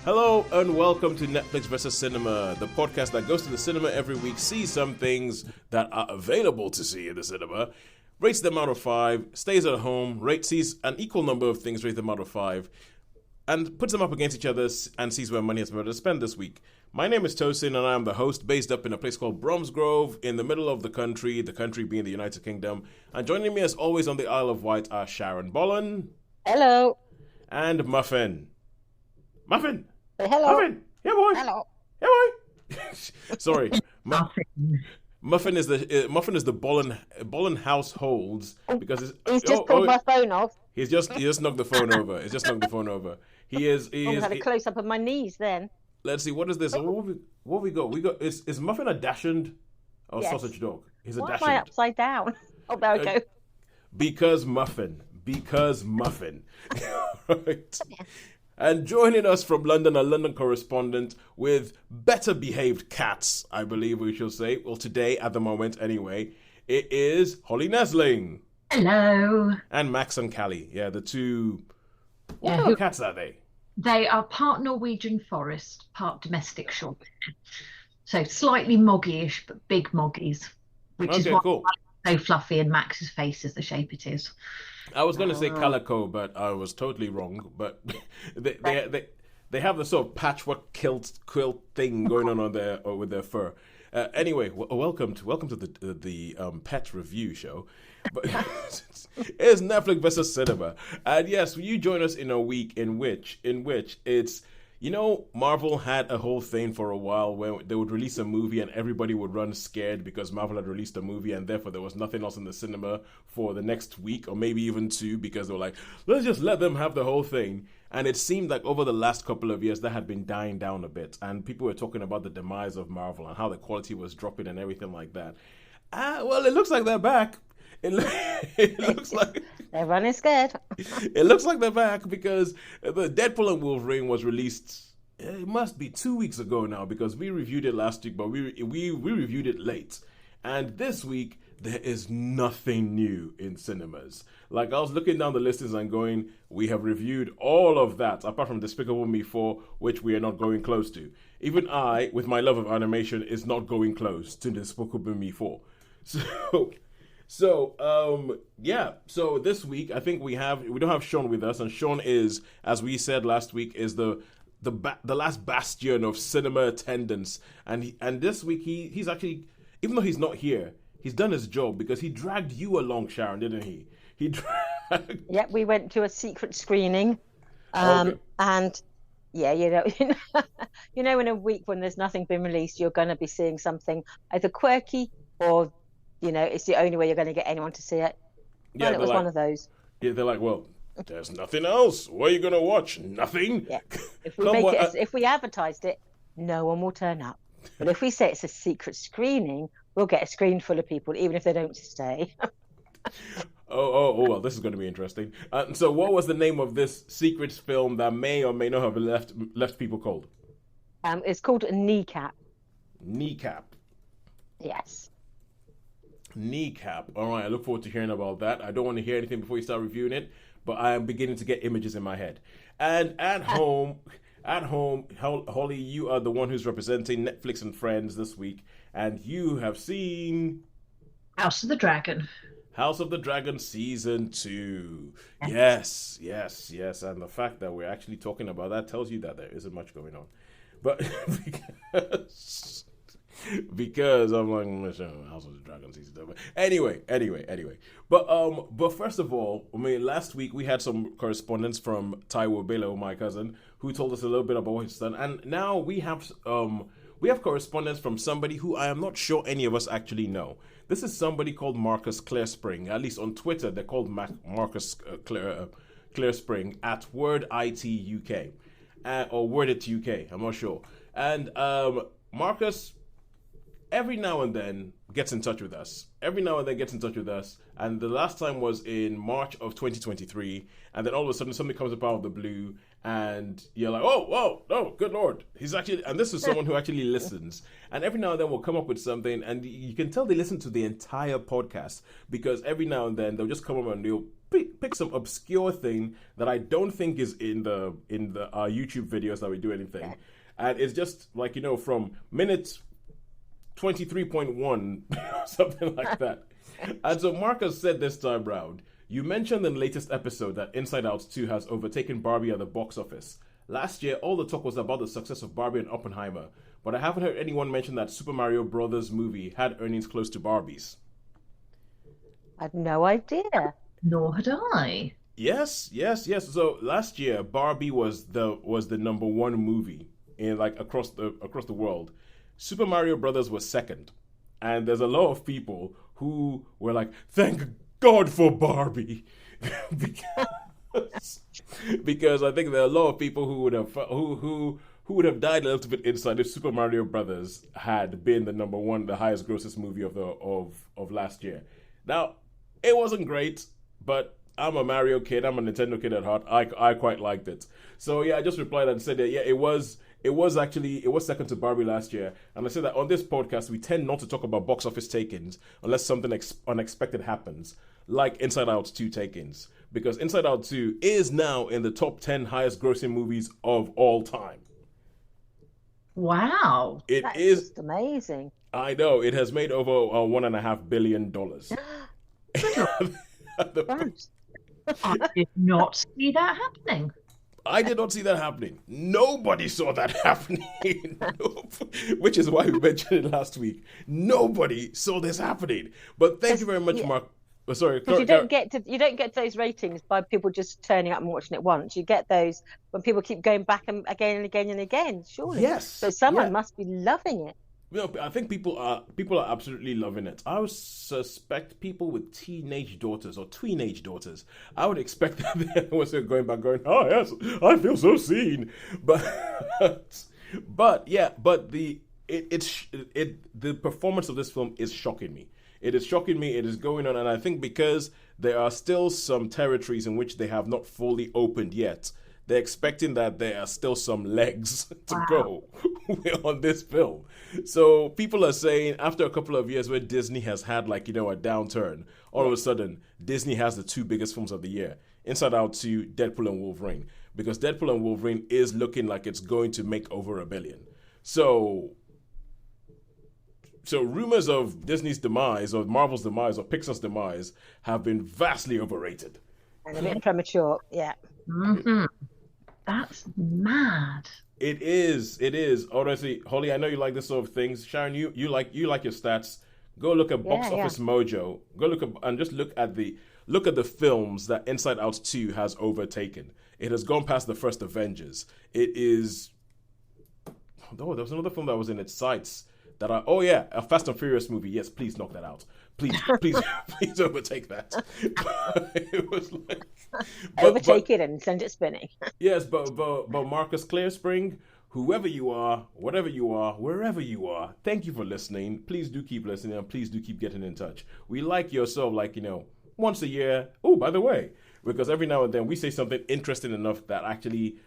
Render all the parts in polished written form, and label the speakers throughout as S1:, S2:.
S1: Hello and welcome to Netflix vs. Cinema, the podcast that goes to the cinema every week, sees some things that are available to see in the cinema, rates them out of 5, stays at home, sees an equal number of things, rates them out of 5, and puts them up against each other and sees where money has been able to spend this week. My name is Tosin and I am the host based up in a place called Bromsgrove in the middle of the country being the United Kingdom. And joining me as always on the Isle of Wight are Sharon Bollen.
S2: Hello.
S1: And Muffin. Muffin!
S2: Say hello.
S1: Muffin! Yeah, boy!
S2: Hello.
S1: Yeah, boy! Sorry. Muffin is the Bollen households because
S2: he's just pulled my phone off.
S1: He just knocked the phone over. He's just knocked the phone over. He
S2: had a close up of my knees then.
S1: Let's see, what is this? What have we got? Is Muffin a dachshund or
S2: Yes.
S1: sausage dog? He's a
S2: Why
S1: dachshund.
S2: am I upside down? Oh, there we go.
S1: Because Muffin. Right. And joining us from London, a London correspondent with better behaved cats, I believe we shall say. Well, today, at the moment anyway, it is Holly Nesling.
S3: Hello.
S1: And Max and Callie. Yeah, the two. What
S3: Yeah,
S1: kind of cats are they?
S3: They are part Norwegian forest, part domestic short hair. So slightly moggy-ish, but big moggies, which is
S1: Okay,
S3: why
S1: cool.
S3: it's so fluffy and Max's face is the shape it is.
S1: I was going to say calico, but I was totally wrong. But they have the sort of patchwork quilt thing going on there with their fur. Anyway, welcome to the pet review show. But it's Netflix versus cinema, and yes, you join us in a week in which it's. Marvel had a whole thing for a while where they would release a movie and everybody would run scared because Marvel had released a movie and therefore there was nothing else in the cinema for the next week or maybe even 2 because they were like, let's just let them have the whole thing. And it seemed like over the last couple of years that had been dying down a bit and people were talking about the demise of Marvel and how the quality was dropping and everything like that. Well, it looks like they're back. It looks like
S2: They're running scared.
S1: it looks like they're back because the Deadpool and Wolverine was released. It must be 2 weeks ago now because we reviewed it last week, but we reviewed it late. And this week there is nothing new in cinemas. Like I was looking down the listings and going, we have reviewed all of that apart from Despicable Me 4, which we are not going close to. Even I, with my love of animation, is not going close to Despicable Me 4. So this week I think we don't have Shaun with us, and Shaun is, as we said last week, is the last bastion of cinema attendance, and this week he's actually, even though he's not here, he's done his job because he dragged you along, Sharon, didn't he? He dragged.
S2: Yeah, we went to a secret screening,
S1: Okay.
S2: and yeah, in a week when there's nothing been released, you're going to be seeing something either quirky or it's the only way you're going to get anyone to see it.
S1: Yeah,
S2: Well, it was one of those.
S1: Yeah, they're like, well, there's nothing else. What are you gonna watch? Nothing.
S2: Yeah. If we advertised it, no one will turn up. But if we say it's a secret screening, we'll get a screen full of people, even if they don't stay.
S1: Oh, well, this is going to be interesting. So what was the name of this secret film that may or may not have left people cold?
S2: It's called Kneecap.
S1: Kneecap.
S2: Yes.
S1: Kneecap. All right, I look forward to hearing about that. I don't want to hear anything before you start reviewing it, but I am beginning to get images in my head. And at home, Holly, you are the one who's representing Netflix and Friends this week, and you have seen
S3: House of the Dragon.
S1: House of the Dragon Season 2. Yes. And the fact that we're actually talking about that tells you that there isn't much going on. But because I'm like, House of the Dragon Season 2. Anyway. But first of all, last week we had some correspondence from Taiwo Bello, my cousin, who told us a little bit about what he's done. And now we have correspondence from somebody who I am not sure any of us actually know. This is somebody called Marcus Clearspring. At least on Twitter, they're called Marcus Clearspring at WordIT UK or Wordit UK. I'm not sure. And Marcus every now and then gets in touch with us. And the last time was in March of 2023. And then all of a sudden something comes up out of the blue and you're like, oh, whoa, no, good Lord. He's actually, and this is someone who actually listens. And every now and then we'll come up with something and you can tell they listen to the entire podcast because every now and then they'll just come up and they'll pick some obscure thing that I don't think is in the YouTube videos that we do anything, and it's just like from minute 23.1 something like that. And so Marcus said this time round, you mentioned in the latest episode that Inside Out 2 has overtaken Barbie at the box office. Last year, all the talk was about the success of Barbie and Oppenheimer, but I haven't heard anyone mention that Super Mario Brothers movie had earnings close to Barbie's.
S2: I had no idea.
S3: Nor had I.
S1: Yes. So last year, Barbie was the number one movie in across the world. Super Mario Brothers was second, and there's a lot of people who were like, "Thank God for Barbie," because I think there are a lot of people who would have died a little bit inside if Super Mario Brothers had been the number one, the highest grossest movie of last year. Now, it wasn't great, but I'm a Mario kid. I'm a Nintendo kid at heart. I quite liked it. So yeah, I just replied and said that it was second to Barbie last year. And I said that on this podcast, we tend not to talk about box office take-ins unless something unexpected happens, like Inside Out 2 take-ins. Because Inside Out 2 is now in the top 10 highest grossing movies of all time.
S3: Wow.
S2: That is just amazing.
S1: I know. It has made over $1.5 billion.
S3: I did not see that happening.
S1: I did not see that happening. Nobody saw that happening. Which is why we mentioned it last week. Nobody saw this happening. But thank you very much, Mark. Oh, sorry,
S2: because you don't get those ratings by people just turning up and watching it once. You get those when people keep going back and again and again and again. Surely,
S1: yes.
S2: So someone must be loving it.
S1: I think people are absolutely loving it. I would suspect people with teenage daughters or tweenage daughters. I would expect that they're going back, going, "Oh yes, I feel so seen." But the performance of this film is shocking me. It is shocking me. It is going on, and I think because there are still some territories in which they have not fully opened yet, they're expecting that there are still some legs to go on this film. So people are saying after a couple of years where Disney has had a downturn, all of a sudden Disney has the two biggest films of the year, Inside Out 2, Deadpool and Wolverine, because Deadpool and Wolverine is looking like it's going to make over $1 billion. So rumors of Disney's demise or Marvel's demise or Pixar's demise have been vastly overrated.
S2: And a bit premature, yeah.
S3: Mm-hmm. That's mad.
S1: It is. Honestly, Holly, I know you like this sort of things. Sharon, you like your stats. Go look at Box Office Mojo. Go look at the films that Inside Out 2 has overtaken. It has gone past the first Avengers. It is. Oh, there was another film that was in its sights. A Fast and Furious movie. Yes, please knock that out. Please overtake that. It was like
S2: overtake it and send it spinning.
S1: Yes, but Marcus Clearspring, whoever you are, whatever you are, wherever you are, thank you for listening. Please do keep listening and please do keep getting in touch. We like your show once a year. Oh, by the way, because every now and then we say something interesting enough that actually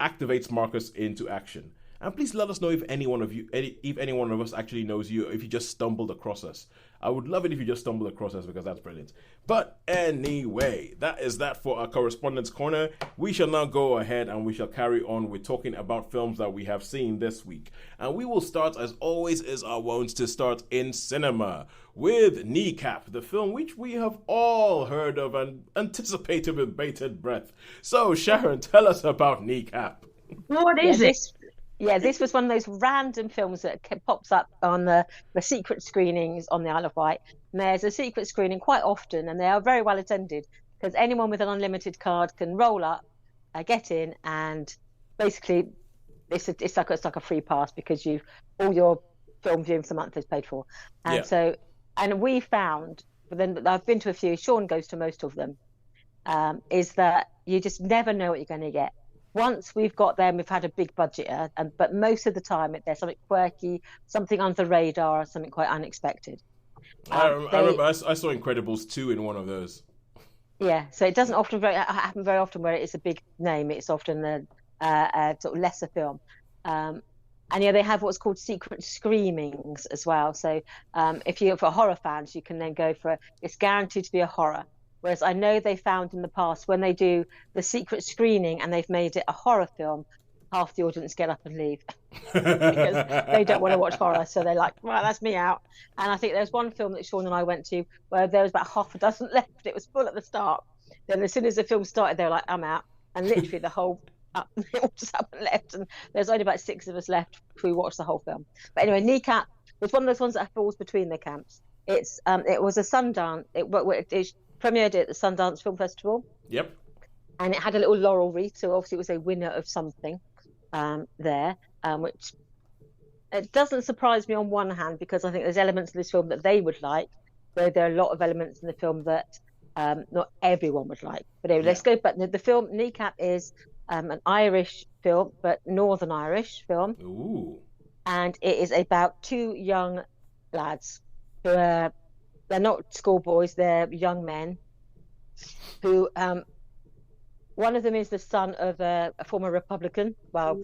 S1: activates Marcus into action. And please let us know if any one of us actually knows you, if you just stumbled across us. I would love it if you just stumbled across us because that's brilliant. But anyway, that is that for our Correspondence Corner. We shall now go ahead and we shall carry on with talking about films that we have seen this week. And we will start, as always is our wont, to start in cinema with Kneecap, the film which we have all heard of and anticipated with bated breath. So, Sharon, tell us about Kneecap.
S3: What is it?
S2: Yeah, this was one of those random films that pops up on the secret screenings on the Isle of Wight. And there's a secret screening quite often, and they are very well attended because anyone with an unlimited card can roll up, get in, and basically it's like a free pass because all your film viewing for the month is paid for. And and we found, but then I've been to a few. Shaun goes to most of them. Is that you just never know what you're going to get. Once we've got them, we've had a big budget, but most of the time there's something quirky, something under the radar, or something quite unexpected.
S1: I remember I saw Incredibles 2 in one of those.
S2: Yeah, so it doesn't happen very often where it's a big name. It's often a sort of lesser film. And they have what's called secret screenings as well. So if you're for horror fans, you can then go for it's guaranteed to be a horror. Whereas I know they found in the past when they do the secret screening and they've made it a horror film, half the audience get up and leave because they don't want to watch horror. So they're like, well, that's me out. And I think there's one film that Shaun and I went to where there was about half a dozen left. It was full at the start. Then as soon as the film started, they were like, I'm out. And literally the whole they all just up and left. And there's only about 6 of us left who watched the whole film. But anyway, Kneecap was one of those ones that falls between the camps. It was a Sundance. It premiered at the Sundance Film Festival.
S1: Yep.
S2: And it had a little laurel wreath, so obviously it was a winner of something there, which it doesn't surprise me on one hand because I think there's elements of this film that they would like, though there are a lot of elements in the film that not everyone would like. But anyway, let's go back. The film Kneecap is an Irish film, but Northern Irish film.
S1: Ooh.
S2: And it is about 2 young lads who are, they're not schoolboys, they're young men who one of them is the son of a former Republican. Well,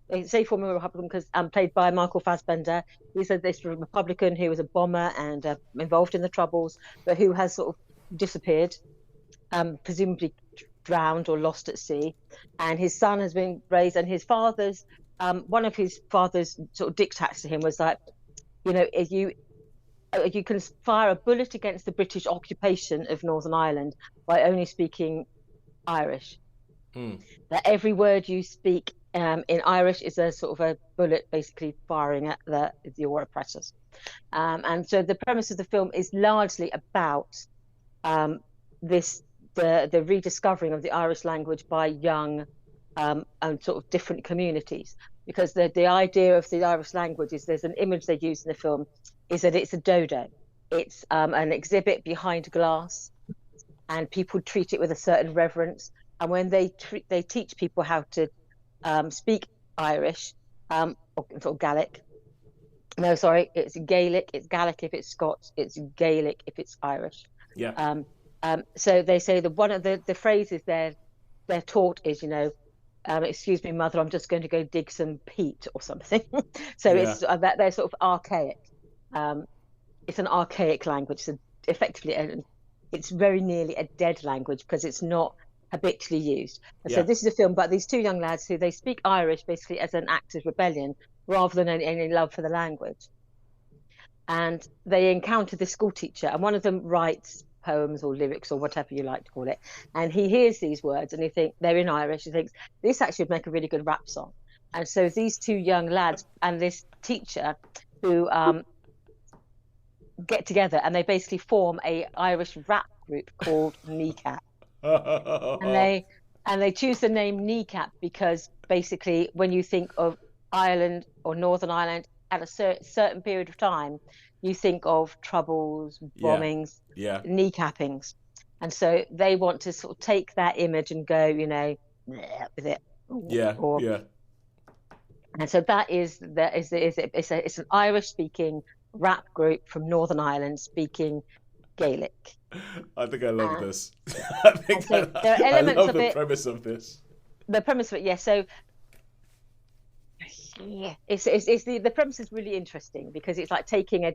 S2: they say former Republican because played by Michael Fassbender. He's this Republican who was a bomber and involved in the Troubles, but who has sort of disappeared, presumably drowned or lost at sea. And his son has been raised, and his father's one of his father's sort of diktats to him was like, if you can fire a bullet against the British occupation of Northern Ireland by only speaking Irish. That every word you speak in Irish is a sort of a bullet basically firing at your oppressors. And so the premise of the film is largely about the rediscovering of the Irish language by young and sort of different communities. Because the idea of the Irish language is there's an image they use in the film is that it's a dodo. It's an exhibit behind glass, and people treat it with a certain reverence. And when they teach people how to speak Irish, or sort of Gaelic. No, sorry, it's Gaelic. It's Gaelic if it's Scots. It's Gaelic if it's Irish.
S1: Yeah.
S2: So they say that one of the phrases they're taught is, excuse me, mother, I'm just going to go dig some peat or something. So it's that they're sort of archaic. It's an archaic language. So effectively, it's very nearly a dead language because it's not habitually used. And so this is a film about these 2 young lads who they speak Irish basically as an act of rebellion rather than any love for the language. And they encounter this school teacher, and one of them writes poems or lyrics or whatever you like to call it. And he hears these words and he thinks they're in Irish. He thinks this actually would make a really good rap song. And so these 2 young lads and this teacher who get together and they basically form a Irish rap group called Kneecap. And they choose the name Kneecap because basically when you think of Ireland or Northern Ireland at a certain period of time, you think of troubles, bombings, kneecappings. And so they want to sort of take that image and go, with it. And so that is it's an Irish speaking rap group from Northern Ireland speaking Gaelic.
S1: I think I love this. There are elements of the premise of this.
S2: The premise of it, yes. So it's the premise is really interesting because it's like taking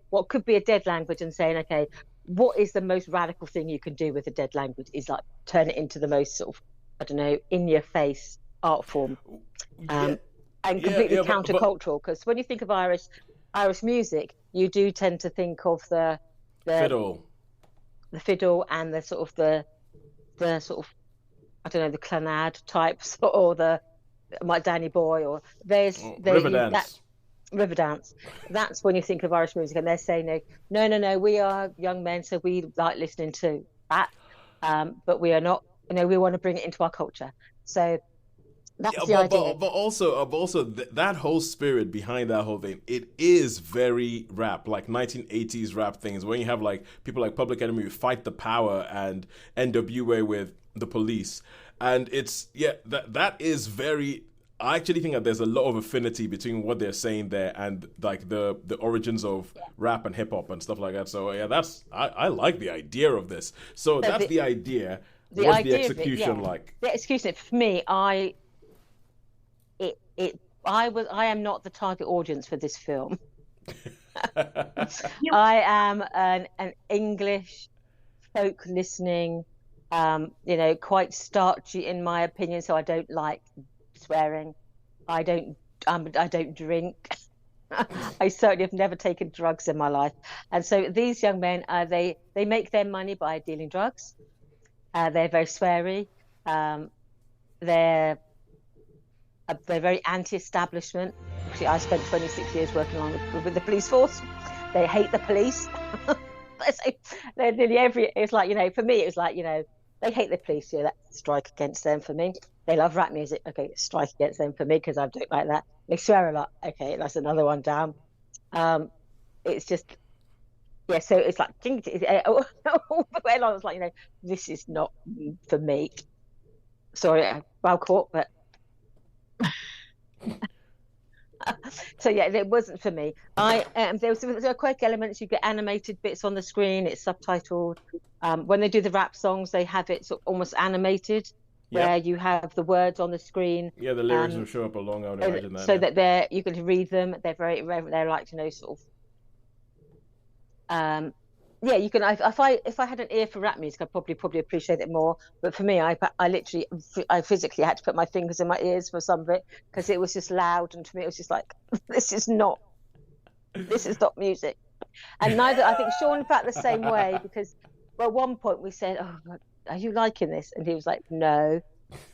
S2: what could be a dead language and saying, okay, what is the most radical thing you can do with a dead language is like turn it into the most sort of, I don't know, in your face art form, and completely countercultural. Because when you think of Irish music, you do tend to think of the fiddle and the sort of the sort of, I don't know, the clanad types or the like Danny Boy or Riverdance. That's when you think of Irish music, and they're saying no, we are young men, so we like listening to that, but we are not. We want to bring it into our culture. So that's the idea.
S1: But also that whole spirit behind that whole thing, it is very rap, like 1980s rap things, when you have like people like Public Enemy with Fight the Power and NWA with The Police. And it's, that is very, I actually think that there's a lot of affinity between what they're saying there and like the origins of rap and hip hop and stuff like that. So I like the idea of this. So that's the idea. What's the execution like? The execution,
S2: for me, I am not the target audience for this film. I am an English folk listening, quite starchy in my opinion. So I don't like swearing. I don't drink. I certainly have never taken drugs in my life. And so these young men, they make their money by dealing drugs. They're very sweary. They're they're very anti-establishment. Actually, I spent 26 years working with the police force. They hate the police. They're nearly it's like, for me, it was like, they hate the police. Yeah, that's strike against them for me. They love rap music. Okay, strike against them for me because I don't like that. They swear a lot. Okay, that's another one down. It's just, yeah, so it's like, all the way along, it's like, this is not for me. Sorry, well caught, but so yeah, it wasn't for me. There were quick elements. You get animated bits on the screen. It's subtitled. When they do the rap songs, they have it sort of almost animated, where you have the words on the screen.
S1: Yeah, the lyrics will show up along. I would imagine that.
S2: So that you can read them. They're they're like, sort of. Yeah, you can. If I had an ear for rap music, I'd probably appreciate it more. But for me, I literally, I physically had to put my fingers in my ears for some of it because it was just loud, and to me, it was just like, this is not music. And neither, I think Shaun felt the same way because, well, at one point we said, "Oh, are you liking this?" And he was like, "No,"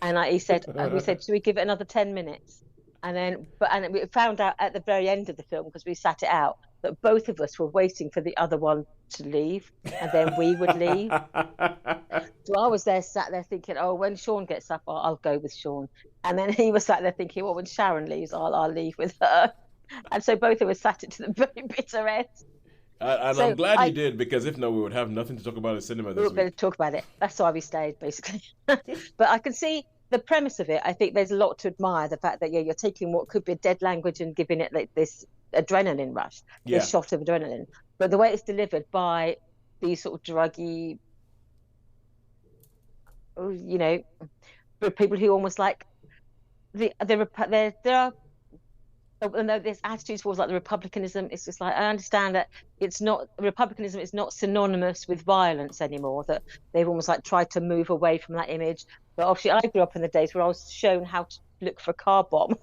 S2: and we said, "Should we give it another 10 minutes?" And we found out at the very end of the film because we sat it out that both of us were waiting for the other one to leave, and then we would leave. So I was sat there thinking, oh, when Shaun gets up, I'll go with Shaun. And then he was sat there thinking, well, when Sharon leaves, I'll leave with her. And so both of us sat it to the very bitter end.
S1: I'm glad you did, because if not, we would have nothing to talk about in cinema this week.
S2: We were going to talk about it. That's why we stayed, basically. But I can see the premise of it. I think there's a lot to admire. The fact that you're taking what could be a dead language and giving it like this adrenaline rush, this shot of adrenaline. But the way it's delivered by these sort of druggy, people who almost like there are. And there's attitudes towards like the republicanism. It's just like, I understand that republicanism is not synonymous with violence anymore, that they've almost like tried to move away from that image. But obviously I grew up in the days where I was shown how to look for a car bomb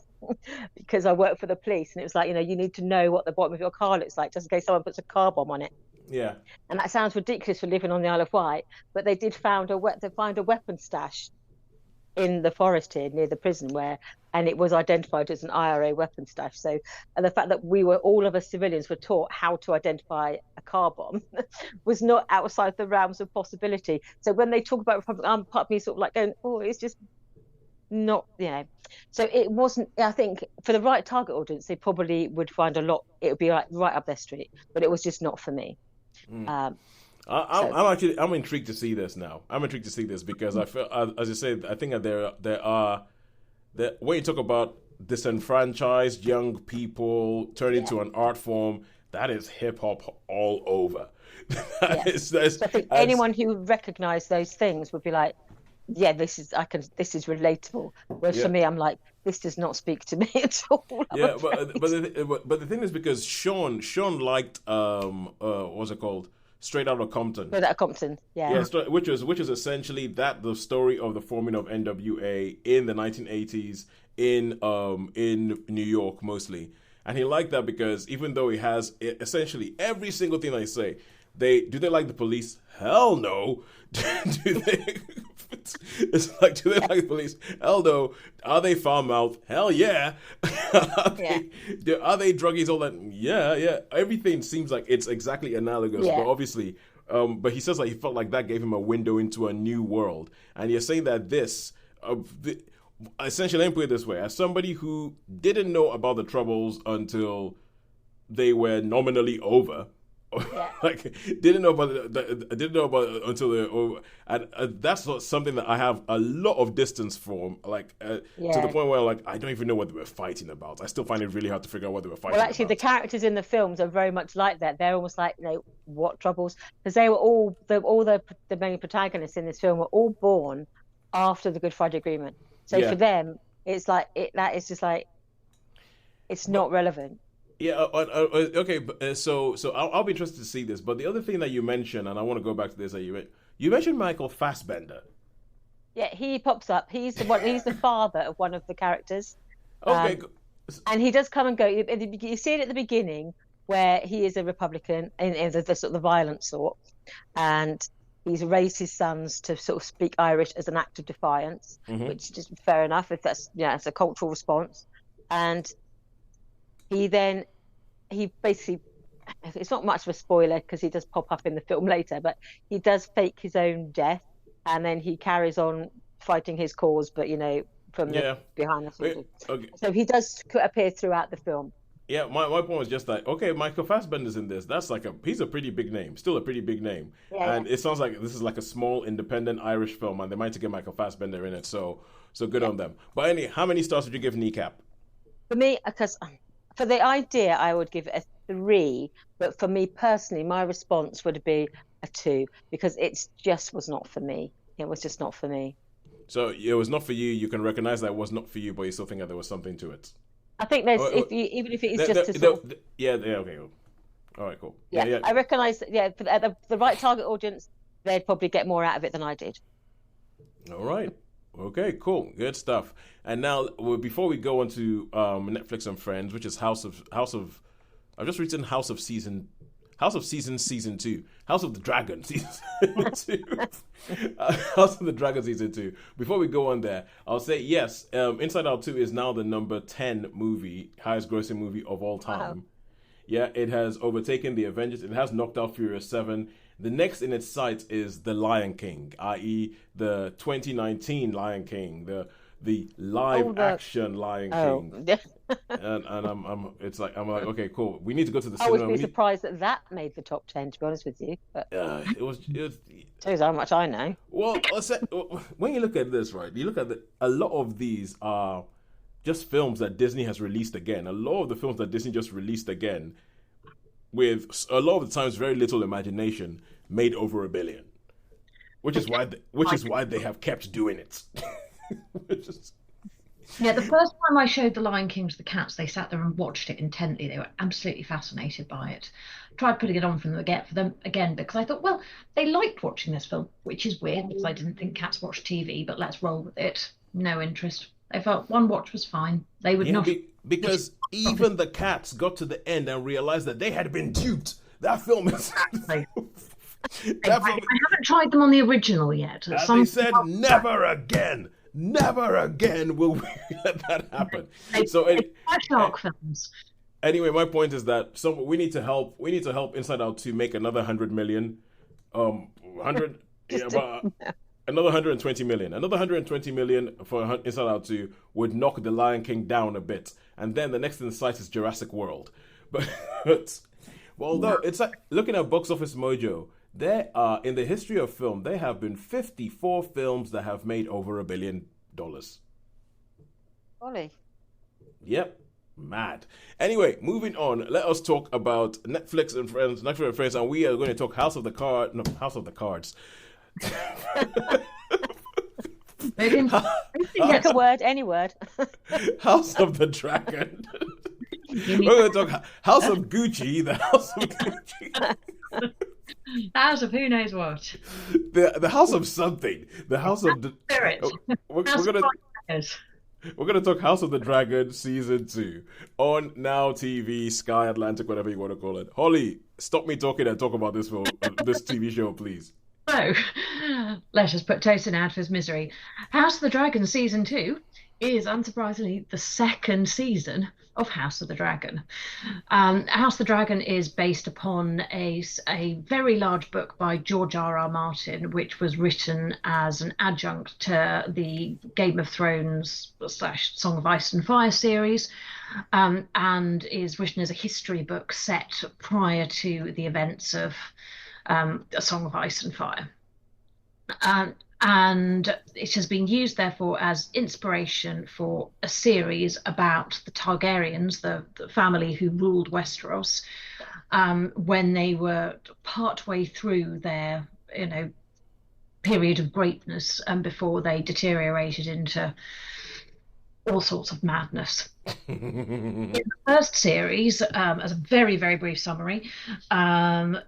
S2: because I worked for the police, and it was like, you need to know what the bottom of your car looks like just in case someone puts a car bomb on it.
S1: Yeah.
S2: And that sounds ridiculous for living on the Isle of Wight, but they did find a weapon stash in the forest here near the prison and it was identified as an IRA weapon stash. So, and the fact that all of us civilians were taught how to identify a car bomb was not outside the realms of possibility. So when they talk about Republican, part of me sort of like going, oh, it's just not, So it wasn't, I think for the right target audience, they probably would find it would be like right up their street, but it was just not for me.
S1: I'm intrigued to see this now. I'm intrigued to see this because I feel, as you said, I think that there are when you talk about disenfranchised young people turning into an art form, that is hip hop all over.
S2: So I think anyone who recognised those things would be like, yeah, this is relatable. Whereas for me, I'm like, this does not speak to me at all.
S1: Yeah, but the thing is, because Shaun liked what's it called? Straight Outta Compton.
S2: Straight Outta Compton, yeah.
S1: Yeah, which is essentially the story of the forming of NWA in the 1980s in New York mostly, and he liked that because even though he has essentially every single thing they say, do they like the police? Hell no. Do they? It's like, do they like the police? Hell no. Are they foul mouth? Hell yeah. Are they druggies? All that? Yeah. Everything seems like it's exactly analogous, but obviously, but he says like he felt like that gave him a window into a new world, and you're saying that essentially, let me put it this way: as somebody who didn't know about the Troubles until they were nominally over. Like didn't know about it until they're over, and that's not something that I have a lot of distance from. Like to the point where like I don't even know what they were fighting about. I still find it really hard to figure out what they were fighting.
S2: Well, actually, the characters in the films are very much like that. They're almost like what Troubles, because they were all the main protagonists in this film were all born after the Good Friday Agreement. So for them, it's like that is just like it's not relevant.
S1: Yeah. Okay. So I'll be interested to see this. But the other thing that you mentioned, and I want to go back to this, that You mentioned Michael Fassbender.
S2: Yeah, he pops up. He's the one. He's the father of one of the characters,
S1: Okay,
S2: um, and he does come and go. You see it at the beginning where he is a Republican in the sort of the violent sort, and he's raised his sons to sort of speak Irish as an act of defiance,
S1: mm-hmm.
S2: which is fair enough if that's it's a cultural response. And he then he basically, it's not much of a spoiler because he does pop up in the film later, but he does fake his own death, and then he carries on fighting his cause, but from the behind the scenes.
S1: Okay.
S2: So he does appear throughout the film.
S1: Yeah, my point was just like, okay, Michael Fassbender's in this. That's like he's a pretty big name, still a pretty big name. And it sounds like this is like a small independent Irish film, and they might get Michael Fassbender in it. So good on them. But how many stars would you give Kneecap?
S2: For me, because for the idea, I would give it a 3. But for me personally, my response would be a 2 because it just was not for me. It was just not for me.
S1: So it was not for you. You can recognize that it was not for you, but you still think that there was something to it.
S2: I think there's even if it is just a sort of,
S1: okay, all right, cool.
S2: Yeah, I recognise that. For the right target audience, they'd probably get more out of it than I did.
S1: All right, okay, cool, good stuff. And now, before we go on to Netflix and Friends, which is House of, I've just written House of Season 2, House of the Dragon Season 2, House of the Dragon Season 2. Before we go on there, I'll say yes. Inside Out 2 is now the number 10 movie, highest grossing movie of all time. Wow. Yeah, it has overtaken the Avengers. It has knocked out Furious 7. The next in its sights is The Lion King, i.e., the 2019 Lion King, the live action Lion King. and I'm like, okay, cool. We need to go to the cinema.
S2: I would be surprised that made the top 10, to be honest with you. But
S1: it was
S2: shows how much I know.
S1: Well, when you look at this, right? You look at a lot of these are just films that Disney has released again. A lot of the films that Disney just released again, with a lot of the times very little imagination, made over $1 billion, which is why they have kept doing it.
S3: Yeah, the first time I showed The Lion King to the cats, they sat there and watched it intently. They were absolutely fascinated by it. Tried putting it on for them again because I thought, well, they liked watching this film, which is weird because I didn't think cats watch TV, but let's roll with it. No interest. They felt one watch was fine. They would not.
S1: Because even the cats got to the end and realized that they had been duped. That film is...
S3: I haven't tried them on the original yet.
S1: They said, never again. Never again will we let that happen.
S3: Shark films.
S1: Anyway, my point is that we need to help Inside Out to make another 100 million. Another 120 million. Another 120 million for Inside Out 2 would knock The Lion King down a bit. And then the next in sight is Jurassic World. But although it's like looking at Box Office Mojo, there are, in the history of film, there have been 54 films that have made over $1 billion.
S2: Ollie.
S1: Yep. Mad. Anyway, moving on. Let us talk about Netflix and Friends, and we are going to talk House of the Cards.
S2: Pick a word, any word.
S1: House of the Dragon. We're going to talk House of Gucci, the House of Gucci.
S3: House of who knows what.
S1: The House of something. The House of the
S3: Spirit.
S1: We're gonna talk House of the Dragon Season 2 on Now TV, Sky Atlantic, whatever you want to call it. Holly, stop me talking and talk about this this TV show, please.
S3: So, let us put Tosin out of his misery. House of the Dragon Season 2 is, unsurprisingly, the second season of House of the Dragon. House of the Dragon is based upon a very large book by George R.R. Martin, which was written as an adjunct to the Game of Thrones / Song of Ice and Fire series, and is written as a history book set prior to the events of A Song of Ice and Fire. And it has been used, therefore, as inspiration for a series about the Targaryens, the family who ruled Westeros, when they were partway through their, period of greatness, and before they deteriorated into all sorts of madness. In the first series, as a very, very brief summary, the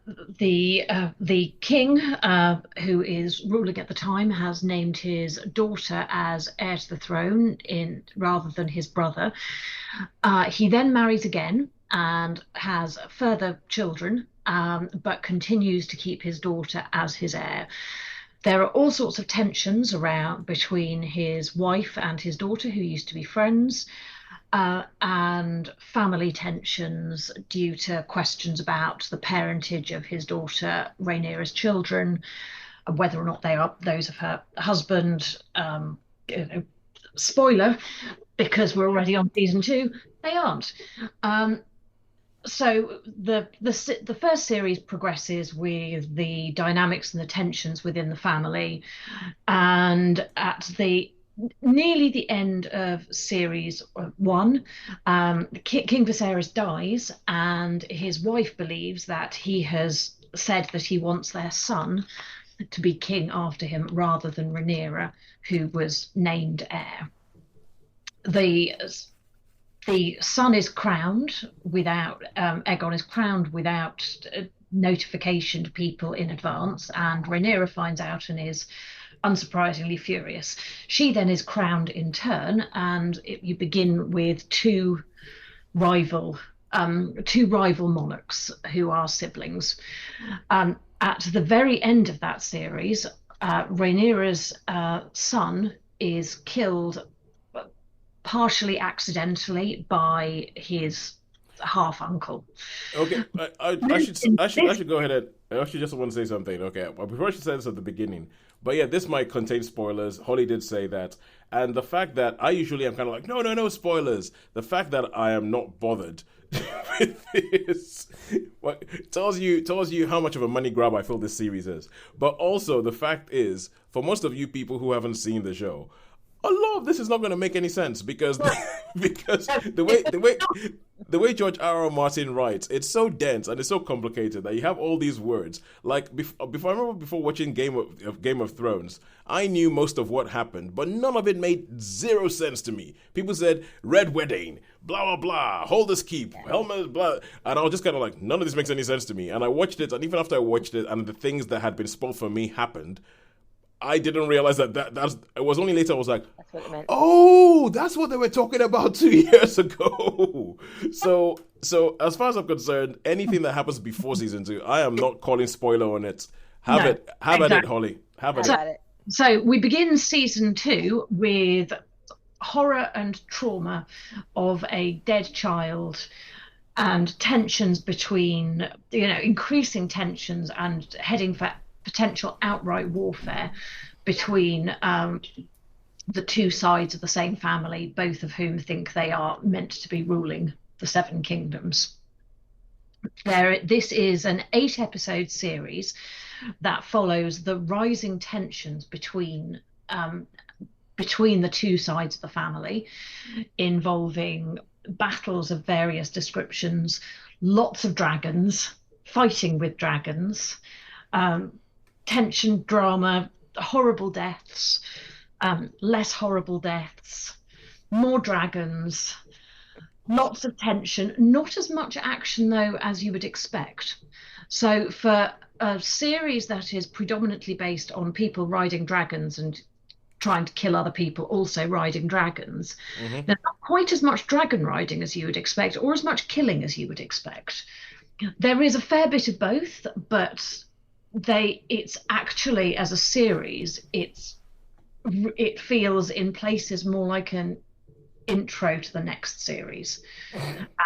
S3: king, who is ruling at the time, has named his daughter as heir to the throne in rather than his brother. He then marries again and has further children, but continues to keep his daughter as his heir. There are all sorts of tensions around between his wife and his daughter, who used to be friends, and family tensions due to questions about the parentage of his daughter Rhaenyra's children, whether or not they are those of her husband. Spoiler, because we're already on season 2, they aren't. So the first series progresses with the dynamics and the tensions within the family, and at nearly the end of series 1, King Viserys dies, and his wife believes that he has said that he wants their son to be king after him rather than Rhaenyra, who was named heir. The son is crowned without Aegon is crowned without notification to people in advance, and Rhaenyra finds out and is unsurprisingly furious. She then is crowned in turn, and you begin with two rival monarchs who are siblings. At the very end of that series, Rhaenyra's son is killed partially accidentally by his half uncle.
S1: Okay, I should go ahead and I actually just want to say something. Okay, well, before she said this at the beginning, but yeah, this might contain spoilers. Holly did say that, and the fact that I usually am kind of like, no spoilers. The fact that I am not bothered with this tells you how much of a money grab I feel this series is. But also the fact is, for most of you people who haven't seen the show, a lot of this is not going to make any sense because the way George R. R. Martin writes, it's so dense and it's so complicated that you have all these words. Like before watching Game of Thrones, I knew most of what happened, but none of it made zero sense to me. People said Red Wedding, blah blah blah, Holders Keep, Helmet, blah, and I was just kind of like, none of this makes any sense to me. And I watched it, and even after I watched it, and the things that had been spoiled for me happened, I didn't realize that's. It was only later I was like,
S2: That's what it meant.
S1: oh, that's what they were talking about 2 years ago. So as far as I'm concerned, anything that happens before season 2, I am not calling spoiler on it. Have at it, Holly. Have at it.
S3: So we begin season 2 with horror and trauma of a dead child and tensions between, increasing tensions and heading for potential outright warfare between the two sides of the same family, both of whom think they are meant to be ruling the Seven Kingdoms. This is an 8-episode series that follows the rising tensions between the two sides of the family, involving battles of various descriptions, lots of dragons, fighting with dragons, tension, drama, horrible deaths, less horrible deaths, more dragons, lots of tension, not as much action though as you would expect. So for a series that is predominantly based on people riding dragons and trying to kill other people also riding dragons, there's not quite as much dragon riding as you would expect, or as much killing as you would expect. There is a fair bit of both, but it's actually, as a series, it feels in places more like an intro to the next series.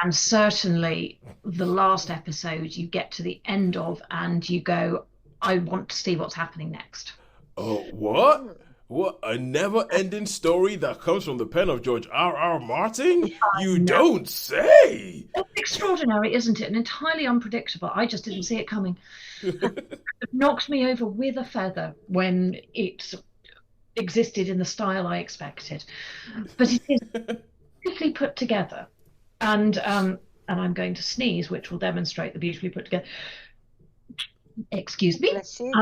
S3: And certainly the last episode you get to the end of and you go, I want to see what's happening next.
S1: Oh, what? What, a never-ending story that comes from the pen of George R. R. Martin? You don't say!
S3: It's extraordinary, isn't it? And entirely unpredictable. I just didn't see it coming. It knocked me over with a feather when it existed in the style I expected. But it is beautifully put together. And I'm going to sneeze, which will demonstrate the beautifully put together. Excuse me.
S2: Bless you.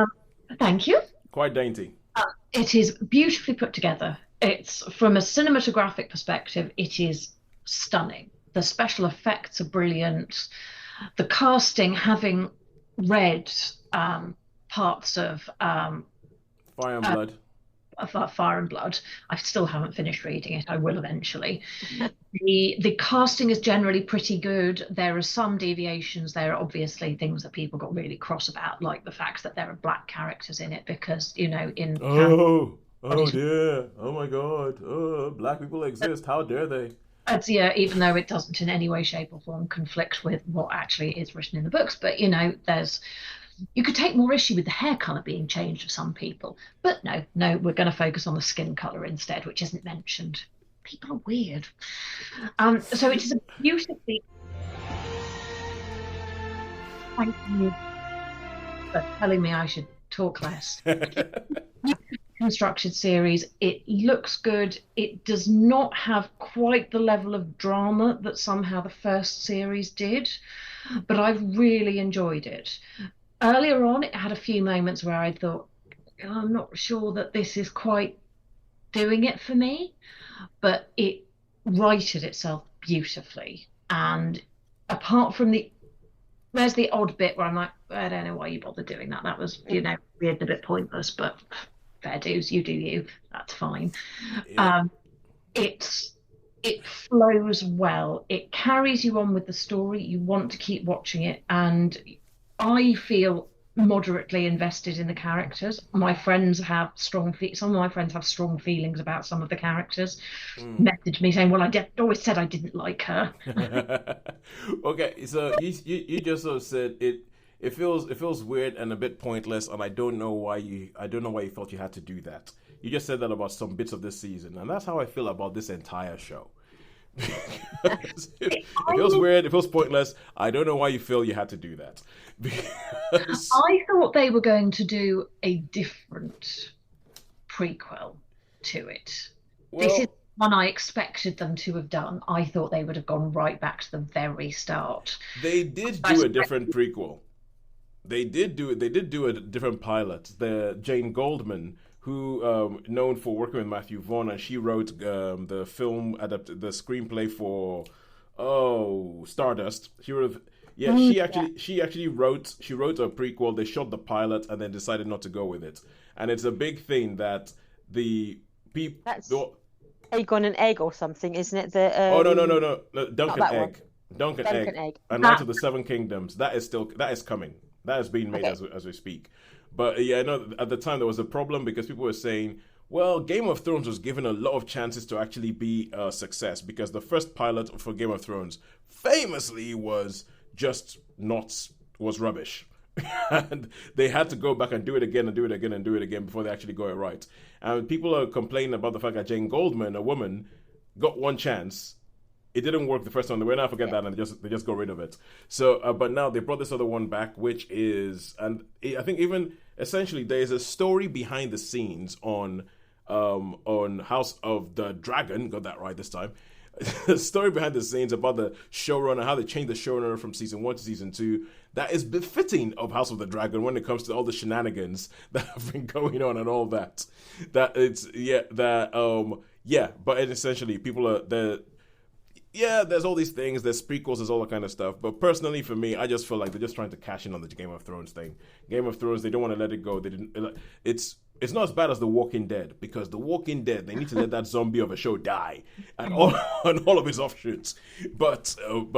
S3: Thank you.
S1: Quite dainty.
S3: It is beautifully put together. It's from a cinematographic perspective, it is stunning. The special effects are brilliant. The casting, having read parts
S1: Fire and
S3: uh,
S1: Blood.
S3: of Fire and Blood, I still haven't finished reading it. I will eventually. The casting is generally pretty good. There are some deviations. There are obviously things that people got really cross about, like the fact that there are black characters in it, because in
S1: Oh dear. Oh my God. Oh, black people exist. How dare they?
S3: Yeah, even though it doesn't in any way, shape, or form conflict with what actually is written in the books. But there's you could take more issue with the hair color being changed for some people. But no, we're going to focus on the skin color instead, which isn't mentioned. People are weird. So it is a beautifully. Thank you for telling me I should talk less. Constructed series. It looks good. It does not have quite the level of drama that somehow the first series did, but I've really enjoyed it. Earlier on, it had a few moments where I thought, "Oh, I'm not sure that this is quite doing it for me," but it righted itself beautifully. And apart from there's the odd bit where I'm like, I don't know why you bothered doing that. That was, weird, a bit pointless, but fair dues, you do you. That's fine.
S1: Yeah.
S3: It's it flows well. It carries you on with the story. You want to keep watching it, and I feel moderately invested in the characters. My friends have some of my friends have strong feelings about some of the characters. Message me saying, "Well, always said I didn't like her."
S1: Okay, so you just sort of said it. It feels weird and a bit pointless, and I don't know why you felt you had to do that. You just said that about some bits of this season, and that's how I feel about this entire show. It feels
S3: I
S1: weird. It feels pointless. I don't know why you feel you had to do that. Because
S3: I thought they were going to do a different prequel to it. This is
S1: well,
S3: one I expected them to have done. I thought they would have gone right back to the very start.
S1: they did
S3: I
S1: do a different prequel. They did do it. They did do a different pilot. The Jane Goldman, who known for working with Matthew Vaughn, and she wrote the the screenplay for Stardust. She wrote. Yeah,
S3: Yeah.
S1: she wrote a prequel. They shot the pilot and then decided not to go with it. And it's a big thing that the
S2: That's
S1: people.
S2: Egg on an Egg or something, isn't it?
S1: Oh no, no, no, no, no!
S2: Not
S1: Duncan
S2: that one.
S1: Egg, Duncan
S2: Duncan
S1: Egg,
S2: Egg.
S1: and Knights
S3: That
S1: of the Seven Kingdoms. That is coming. That is being made
S2: Okay.
S1: as we speak. But yeah, no. At the time there was a problem because people were saying, well, Game of Thrones was given a lot of chances to actually be a success because the first pilot for Game of Thrones famously was rubbish. And they had to go back and do it again and do it again and do it again before they actually got it right. And people are complaining about the fact that Jane Goldman, a woman, got one chance. It didn't work the first time. They went, I forget
S2: Yeah.
S1: that, and they just got rid of it. So, but now they brought this other one back, which is, and I think even essentially there is a story behind the scenes on House of the Dragon. Got that right this time. The story behind the scenes about the showrunner, how they changed the showrunner from season one to season two. That is befitting of House of the Dragon when it comes to all the shenanigans that have been going on and all that. That it's yeah that yeah, but essentially people are the yeah, there's all these things, there's prequels, there's all that kind of stuff. But personally, for me, I just feel like they're just trying to cash in on the Game of Thrones thing. Game of Thrones, they don't want to let it go. They didn't. It's not as bad as The Walking Dead because The Walking Dead, they need to let that zombie of a show die and all and all of its offshoots. But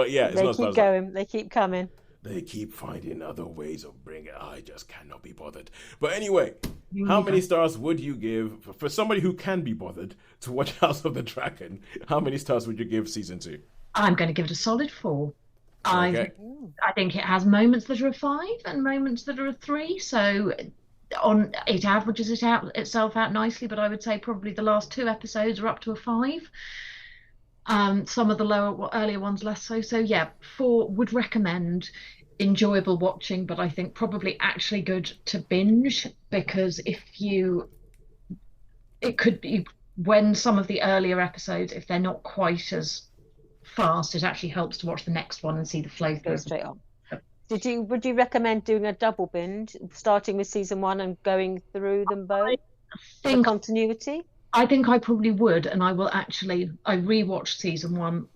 S1: yeah, it's
S2: They
S1: not as bad
S2: keep
S1: as that.
S2: going. They keep coming.
S1: They keep finding other ways of bringing it. I just cannot be bothered. But anyway,
S3: You
S1: how
S3: neither.
S1: many stars would you give for somebody who can be bothered to watch House of the Dragon? How many stars would you give season two?
S3: I'm going to give it a solid 4. I
S1: Okay.
S3: I think it has moments that are a 5 and moments that are a 3. So on it averages itself out nicely, but I would say probably the last 2 episodes are up to a 5. Some of the earlier ones less so. So yeah, 4 would recommend. Enjoyable watching, but I think probably actually good to binge because it could be when some of the earlier episodes, if they're not quite as fast, it actually helps to watch the next one and see the flow
S2: Go
S3: through.
S2: straight on. Would you recommend doing a double binge, starting with season one and going through them both? the
S3: think
S2: continuity.
S3: I think I probably would, and I will actually. I rewatched season one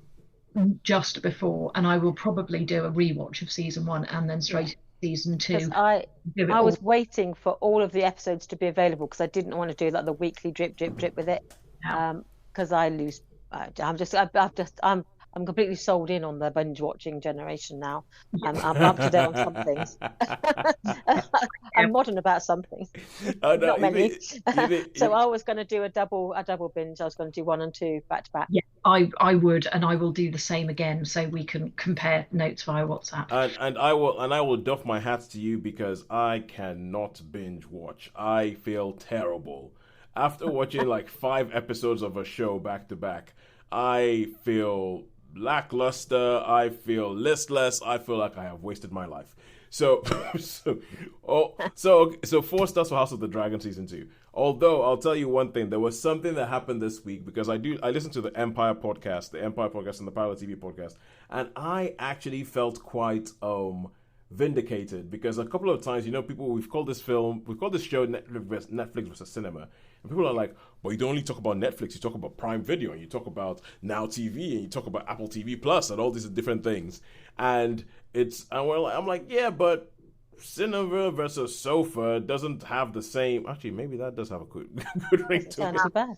S3: just before, and I will probably do a rewatch of season one and then straight into season
S2: Because
S3: two.
S2: I
S3: Do it
S2: I
S3: all
S2: was waiting for all of the episodes to be available because I didn't want to do like the weekly drip drip drip with it.
S3: now.
S2: Because I lose. I'm completely sold in on the binge watching generation now. I'm up to date on some things. I'm modern about some things,
S1: Oh, no,
S2: not many. So
S1: you
S2: I was going to do a double binge. I was going to do 1 and 2 back to back.
S3: Yeah, I would, and I will do the same again, so we can compare notes via WhatsApp.
S1: and I will doff my hats to you because I cannot binge watch. I feel terrible after watching like 5 episodes of a show back to back. I feel lackluster. I feel listless. I feel like I have wasted my life. So, so 4 stars for House of the Dragon season 2. Although I'll tell you one thing, there was something that happened this week because I listened to the Empire podcast, and the Pilot TV podcast, and I actually felt quite vindicated because a couple of times, we've called this show Netflix versus cinema, and people are like, "Well, you don't only talk about Netflix, you talk about Prime Video, and you talk about Now TV, and you talk about Apple TV Plus, and all these different things." And I'm like, yeah, but cinema versus sofa doesn't have the same. Actually, maybe that does have a good ring to it.
S2: Sounds too bad.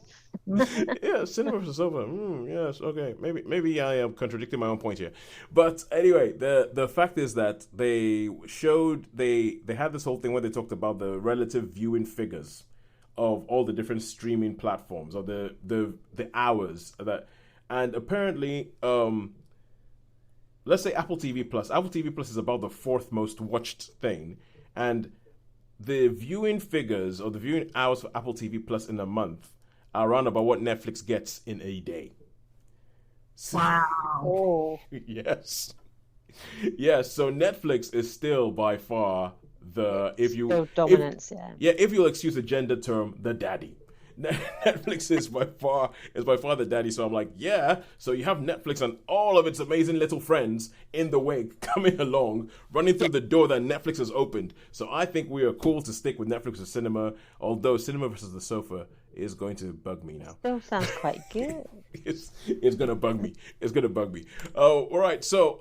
S1: Yeah, cinema versus sofa. Yes, okay. Maybe I am contradicting my own point here. But anyway, the fact is that they had this whole thing where they talked about the relative viewing figures of all the different streaming platforms or the hours that, and apparently let's say Apple TV Plus. Apple TV Plus is about the 4th most watched thing, and the viewing figures or the viewing hours for Apple TV Plus in a month are around about what Netflix gets in a day. So,
S3: Wow.
S2: Oh,
S1: yes. Yes, so Netflix is still by far
S2: still dominance.
S1: if you'll excuse the gender term, the daddy. Netflix is by far the daddy. So I'm like, yeah. So you have Netflix and all of its amazing little friends in the wake coming along, running through the door that Netflix has opened. So I think we are cool to stick with Netflix or cinema. Although cinema versus the sofa is going to bug me now.
S2: Still sounds quite good.
S1: It's gonna bug me. It's gonna bug me. Oh, all right. So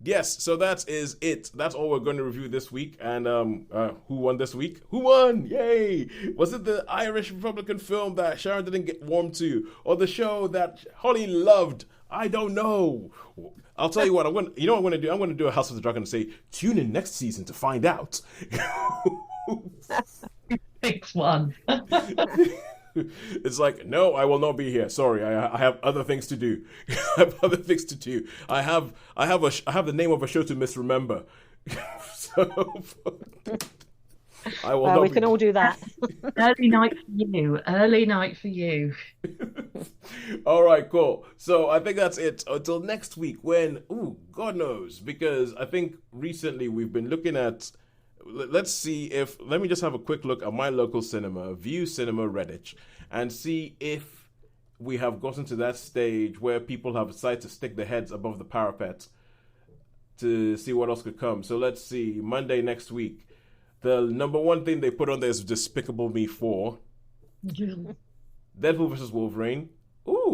S1: yes, so that is it. That's all we're going to review this week. And who won this week? Who won? Yay! Was it the Irish Republican film that Sharon didn't get warm to, or the show that Holly loved? I don't know. I'll tell you what. I'm going to do? I'm going to do a House of the Dragon and say, tune in next season to find out.
S3: Fix one.
S1: It's like, no, I will not be here. Sorry, I have other things to do. I have the name of a show to misremember. So I will.
S2: We can all do that.
S3: Early night for you.
S1: All right, cool. So I think that's it until next week when, God knows, because I think recently we've been looking at. Let me just have a quick look at my local cinema, View Cinema Redditch, and see if we have gotten to that stage where people have decided to stick their heads above the parapet to see what else could come. So let's see, Monday next week, the number one thing they put on there is Despicable Me 4, Deadpool vs. Wolverine,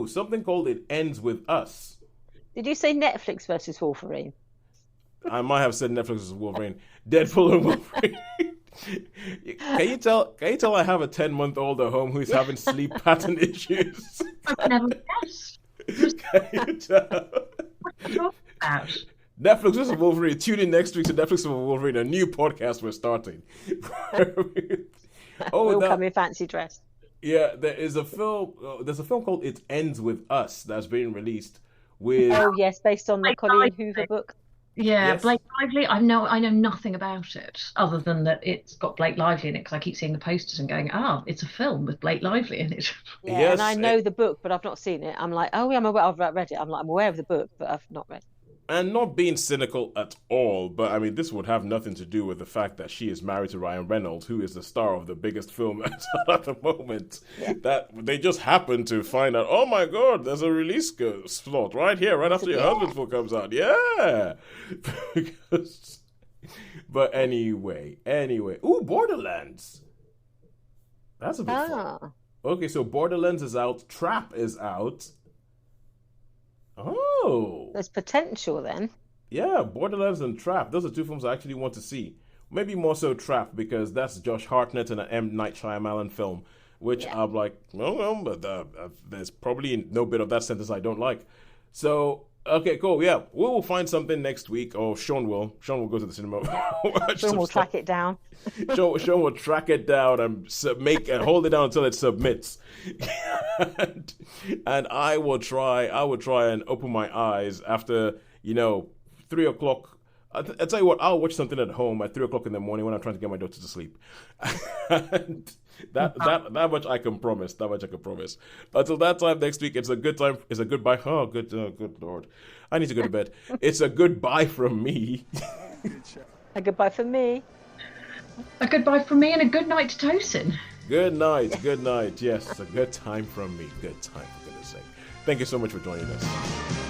S1: something called It Ends With Us.
S2: Did you say Netflix versus Wolverine?
S1: I might have said Netflix versus Wolverine. Deadpool and Wolverine. Can you tell I have a 10-month-old at home who's having sleep pattern issues?
S3: I've never guessed.
S1: Can you tell?
S3: What are you talking about?
S1: Netflix versus Wolverine. Tune in next week to Netflix versus Wolverine, a new podcast we're starting.
S2: We'll come in fancy dress.
S1: Yeah, there's a film called It Ends With Us that's being released with.
S2: Oh yes, based on the Colleen Hoover book.
S3: Yeah,
S1: Yes.
S3: Blake Lively. I know nothing about it other than that it's got Blake Lively in it because I keep seeing the posters and going, it's a film with Blake Lively in it.
S2: Yeah,
S1: Yes,
S2: and I know the book, but I've not seen it. I'm like, I'm aware. I've read it. I'm aware of the book, but I've not read it.
S1: And not being cynical at all, but I mean, this would have nothing to do with the fact that she is married to Ryan Reynolds, who is the star of the biggest film at the moment. Yeah. That they just happen to find out, oh my God, there's a release slot right here, right after your husband's film comes out. Yeah. But anyway. Ooh, Borderlands. That's a bit fun. Okay, so Borderlands is out. Trap is out. Oh.
S2: There's potential then.
S1: Yeah, Borderlands and Trap. Those are two films I actually want to see. Maybe more so Trap because that's Josh Hartnett and an M. Night Shyamalan film, which I'm like, well, but there's probably no bit of that sentence I don't like. So, okay, cool. Yeah, we will find something next week. Or Sean will. Sean will go to the cinema.
S2: Sean will track it down.
S1: Sean will track it down and hold it down until it submits. and I will try and open my eyes after, 3 o'clock. I tell you what, I'll watch something at home at 3 o'clock in the morning when I'm trying to get my daughter to sleep. And that much I can promise. That much I can promise. Until that time next week, it's a good time. It's a goodbye. Oh, good Lord. I need to go to bed. It's a goodbye from me.
S2: A goodbye from me.
S3: A goodbye from me and a good night to Tosin.
S1: Good night. Good night. Yes, a good time from me. Good time, for goodness sake. Thank you so much for joining us.